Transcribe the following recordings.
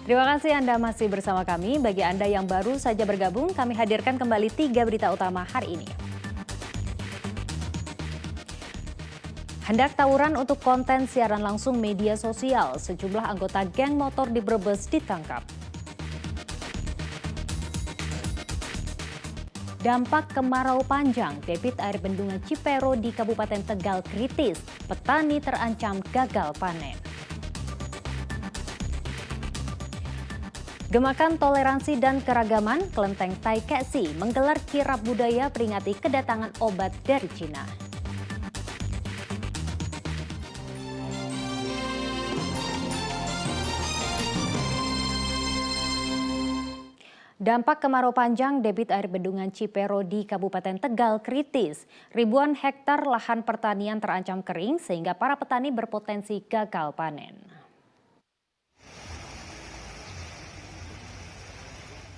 Terima kasih Anda masih bersama kami. Bagi Anda yang baru saja bergabung, kami hadirkan kembali 3 berita utama hari ini. Hendak tawuran untuk konten siaran langsung media sosial, sejumlah anggota geng motor di Brebes ditangkap. Dampak kemarau panjang, debit air bendungan Cipero di Kabupaten Tegal kritis, petani terancam gagal panen. Gemakan toleransi dan keragaman, Kelenteng Taikesi menggelar kirab budaya peringati kedatangan obat dari Cina. Dampak kemarau panjang, debit air bendungan Cipero di Kabupaten Tegal kritis. Ribuan hektar lahan pertanian terancam kering sehingga para petani berpotensi gagal panen.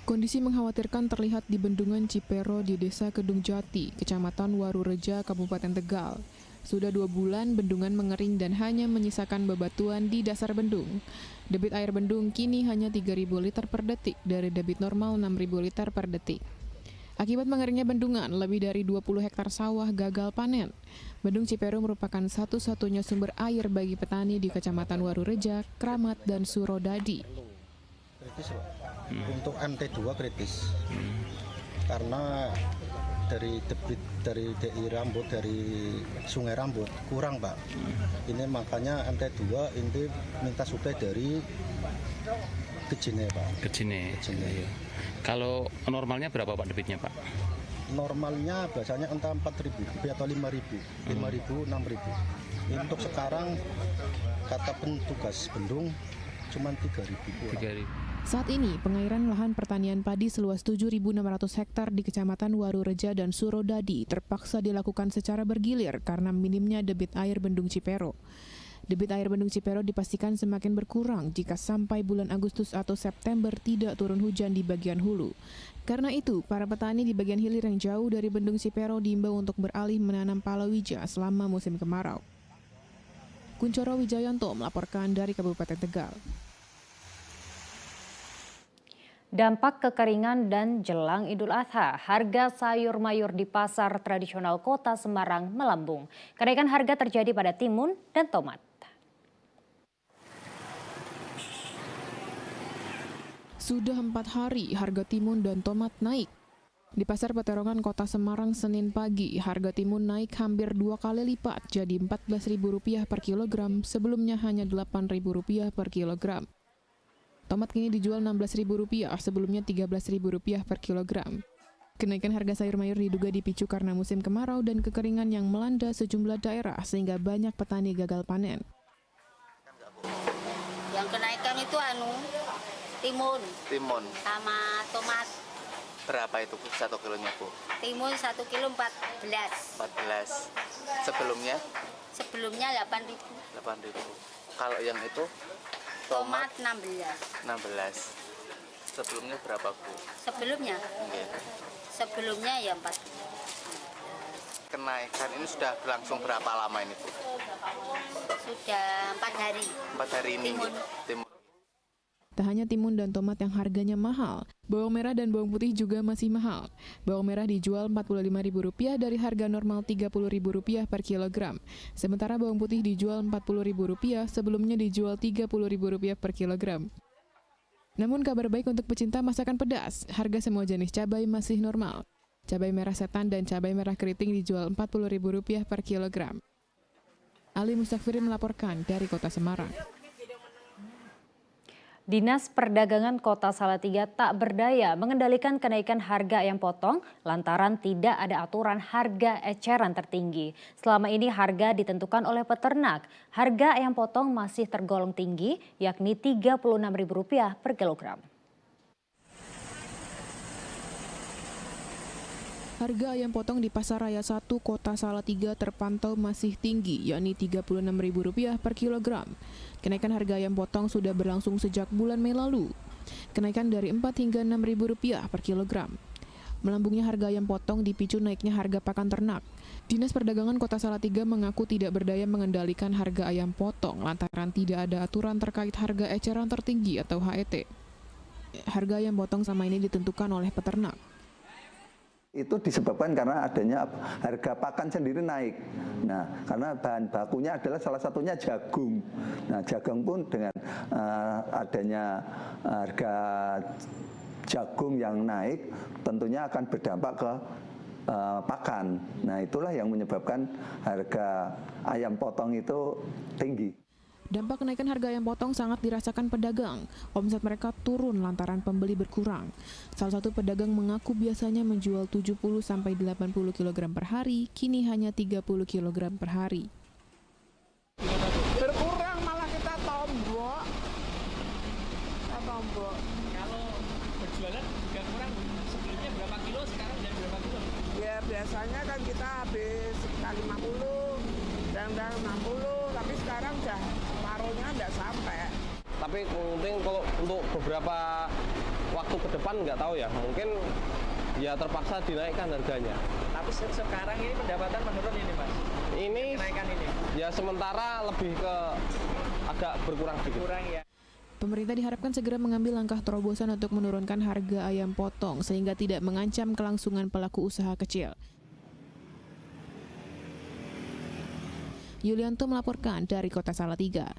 Kondisi mengkhawatirkan terlihat di bendungan Cipero di Desa Kedung Jati, Kecamatan Warureja, Kabupaten Tegal. Sudah 2 bulan bendungan mengering dan hanya menyisakan bebatuan di dasar bendung. Debit air bendung kini hanya 3.000 liter per detik dari debit normal 6.000 liter per detik. Akibat mengeringnya bendungan, lebih dari 20 hektar sawah gagal panen. Bendung Cipero merupakan satu-satunya sumber air bagi petani di Kecamatan Warureja, Kramat, dan Surodadi. Kritis, Pak. Untuk MT2 kritis. Karena dari debit dari DI Rambut, dari Sungai Rambut kurang, Pak. Ini makanya MT2 ini minta suplai dari Kejine, Pak. Kejine. Iya. Kalau normalnya berapa Pak debitnya, Pak? Normalnya biasanya entah 4.000 atau 5.000, 5.000, 6.000. Untuk sekarang kata petugas bendung cuma 3.000. 3.000. Saat ini, pengairan lahan pertanian padi seluas 7.600 hektar di Kecamatan Warureja dan Surodadi terpaksa dilakukan secara bergilir karena minimnya debit air bendung Cipero. Debit air bendung Cipero dipastikan semakin berkurang jika sampai bulan Agustus atau September tidak turun hujan di bagian hulu. Karena itu, para petani di bagian hilir yang jauh dari bendung Cipero diimbau untuk beralih menanam palawija selama musim kemarau. Kuncoro Wijayanto melaporkan dari Kabupaten Tegal. Dampak kekeringan dan jelang Idul Adha, harga sayur mayur di pasar tradisional Kota Semarang melambung. Kenaikan harga terjadi pada timun dan tomat. Sudah 4 hari harga timun dan tomat naik. Di Pasar Peterongan Kota Semarang Senin pagi, harga timun naik hampir 2 kali lipat jadi Rp14.000 per kilogram, sebelumnya hanya Rp8.000 per kilogram. Tomat kini dijual Rp16.000, sebelumnya Rp13.000 per kilogram. Kenaikan harga sayur mayur diduga dipicu karena musim kemarau dan kekeringan yang melanda sejumlah daerah sehingga banyak petani gagal panen. Yang kenaikan itu timun sama tomat. Berapa itu Bu, 1 kilonya Bu? Timun 1 kilo 14. 14. Sebelumnya? Sebelumnya 8.000. 8.000. Kalau yang itu? Tomat 16. 16. Sebelumnya berapa Bu? Sebelumnya? Iya. Sebelumnya ya 4. Kenaikan ini sudah berlangsung berapa lama ini Bu? Sudah 4 hari. 4 hari ini. Timun. Tak hanya timun dan tomat yang harganya mahal, bawang merah dan bawang putih juga masih mahal. Bawang merah dijual Rp45.000 dari harga normal Rp30.000 per kilogram. Sementara bawang putih dijual Rp40.000, sebelumnya dijual Rp30.000 per kilogram. Namun kabar baik untuk pecinta masakan pedas, harga semua jenis cabai masih normal. Cabai merah setan dan cabai merah keriting dijual Rp40.000 per kilogram. Ali Mustaqfirin melaporkan dari Kota Semarang. Dinas Perdagangan Kota Salatiga tak berdaya mengendalikan kenaikan harga ayam potong lantaran tidak ada aturan harga eceran tertinggi. Selama ini harga ditentukan oleh peternak. Harga ayam potong masih tergolong tinggi, yakni Rp36.000 per kilogram. Harga ayam potong di Pasar Raya 1 Kota Salatiga terpantau masih tinggi, yakni Rp36.000 per kilogram. Kenaikan harga ayam potong sudah berlangsung sejak bulan Mei lalu. Kenaikan dari Rp4 hingga Rp6.000 per kilogram. Melambungnya harga ayam potong dipicu naiknya harga pakan ternak. Dinas Perdagangan Kota Salatiga mengaku tidak berdaya mengendalikan harga ayam potong lantaran tidak ada aturan terkait harga eceran tertinggi atau HET. Harga ayam potong sama ini ditentukan oleh peternak. Itu disebabkan karena adanya harga pakan sendiri naik. Nah, karena bahan bakunya adalah salah satunya jagung. Nah, jagung pun dengan adanya harga jagung yang naik tentunya akan berdampak ke pakan. Nah, itulah yang menyebabkan harga ayam potong itu tinggi. Dampak kenaikan harga ayam potong sangat dirasakan pedagang. Omset mereka turun lantaran pembeli berkurang. Salah satu pedagang mengaku biasanya menjual 70-80 kg per hari, kini hanya 30 kg per hari. Berkurang malah kita tombok. Kalau berjualan juga kurang, sebelumnya berapa kilo, sekarang jadi berapa kilo? Ya biasanya kan kita habis sekitar 50, dan 60, tapi sekarang udah separuhnya nggak sampai. Tapi mungkin kalau untuk beberapa waktu ke depan nggak tahu ya, mungkin ya terpaksa dinaikkan harganya. Tapi sekarang ini pendapatan menurun ini Mas? Ini Kenaikan ini? ya sementara lebih ke agak berkurang sedikit. Kurang ya? Pemerintah diharapkan segera mengambil langkah terobosan untuk menurunkan harga ayam potong sehingga tidak mengancam kelangsungan pelaku usaha kecil. Yulianto melaporkan dari Kota Salatiga.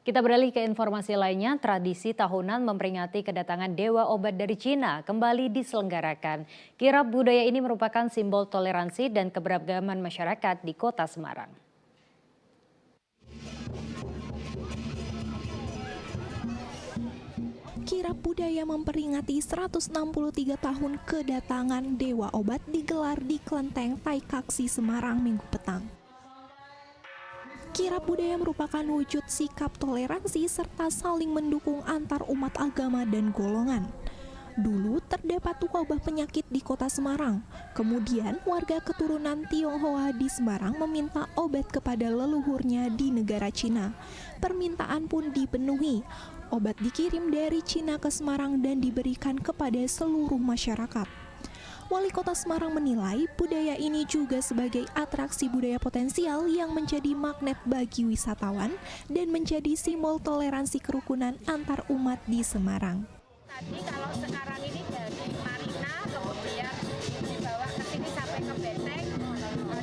Kita beralih ke informasi lainnya, tradisi tahunan memperingati kedatangan Dewa Obat dari Cina kembali diselenggarakan. Kirap budaya ini merupakan simbol toleransi dan keberagaman masyarakat di Kota Semarang. Kirap budaya memperingati 163 tahun kedatangan Dewa Obat digelar di Kelenteng Taikaksi Semarang Minggu petang. Kirap budaya merupakan wujud sikap toleransi serta saling mendukung antar umat agama dan golongan. Dulu terdapat wabah penyakit di Kota Semarang. Kemudian warga keturunan Tionghoa di Semarang meminta obat kepada leluhurnya di negara Cina. Permintaan pun dipenuhi. Obat dikirim dari Cina ke Semarang dan diberikan kepada seluruh masyarakat. Wali Kota Semarang menilai budaya ini juga sebagai atraksi budaya potensial yang menjadi magnet bagi wisatawan dan menjadi simbol toleransi kerukunan antar umat di Semarang. Tadi kalau sekarang ini dari Marina kemudian dibawa ke sini sampai ke Benteng,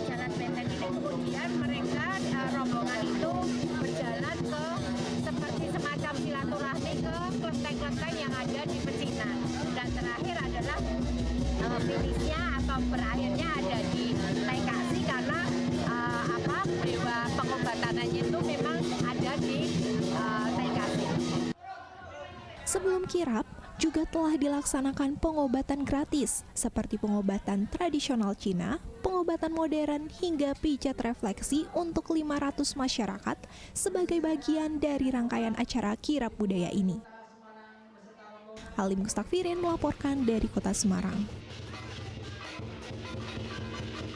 jalan Benteng ini kemudian mereka rombongan itu berjalan ke seperti semacam silaturahmi ke kelenteng-kelenteng yang ada di Pecinan. Dan terakhir adalah finishnya atau berakhirnya ada di Taikaksi karena dewa pengobatannya itu memang ada di Taikaksi. Sebelum kirap, juga telah dilaksanakan pengobatan gratis seperti pengobatan tradisional Cina, pengobatan modern hingga pijat refleksi untuk 500 masyarakat sebagai bagian dari rangkaian acara kirap budaya ini. Halim Mustakfirin melaporkan dari Kota Semarang.